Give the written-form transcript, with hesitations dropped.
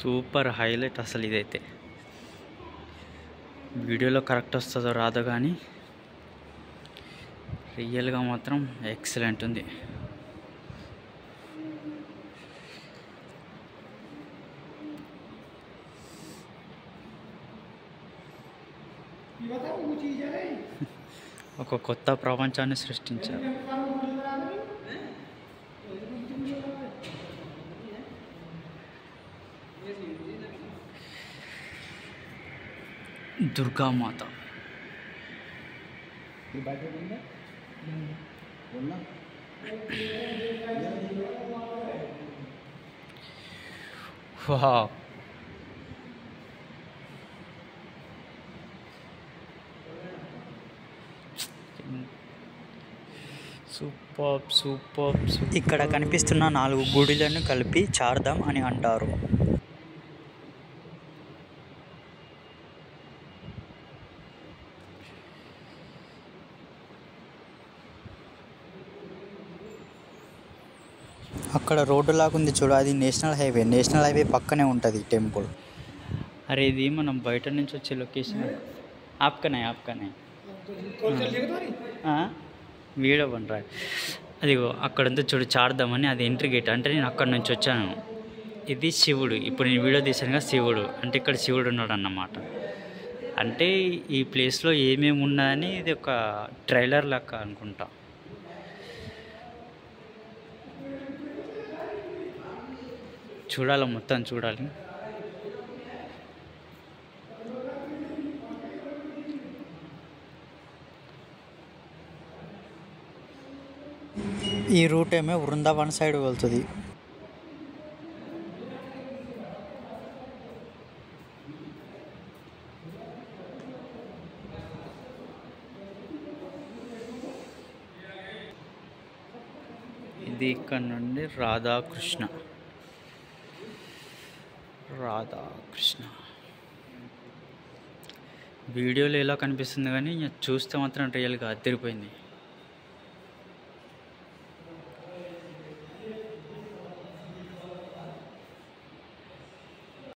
Super highlight అసలు ఇదైతే. వీడియోలో కరెక్ట్ వస్తుందో రాదో కానీ రియల్గా మాత్రం ఎక్సలెంట్ ఉంది. ఒక కొత్త ప్రపంచాన్ని సృష్టించారు. Durgamata wow, super super. ఇక్కడ కనిపిస్తున్న 4 గుడులను కలిపి చార్ధామ్ అని అంటారు. అక్కడ రోడ్డు లాగుంది చూడు, అది నేషనల్ హైవే. నేషనల్ హైవే పక్కనే ఉంటుంది టెంపుల్. అరే ఇది మనం బయట నుంచి వచ్చే లొకేషన్. ఆప్కనే వీడియో పనరా. అదిగో అక్కడ ఉంది చూడు చార్ధామని, అది ఎంట్రీ గేట్. అంటే నేను అక్కడ నుంచి వచ్చాను. ఇది శివుడు. ఇప్పుడు నేను వీడియో తీసానుగా శివుడు, అంటే ఇక్కడ శివుడు ఉన్నాడు అన్నమాట. అంటే ఈ ప్లేస్లో ఏమేమి ఉన్నదని ఇది ఒక ట్రైలర్ లెక్క అనుకుంటా. చూడాలి, మొత్తం చూడాలి. ఈ రూట్ ఏమో వృందావన్ సైడ్ వెళ్తుంది. ఇది ఇక్కడ నుండి రాధాకృష్ణ. వీడియోలో ఎలా కనిపిస్తుంది కానీ చూస్తే మాత్రం రియల్గా అదిరిపోయింది.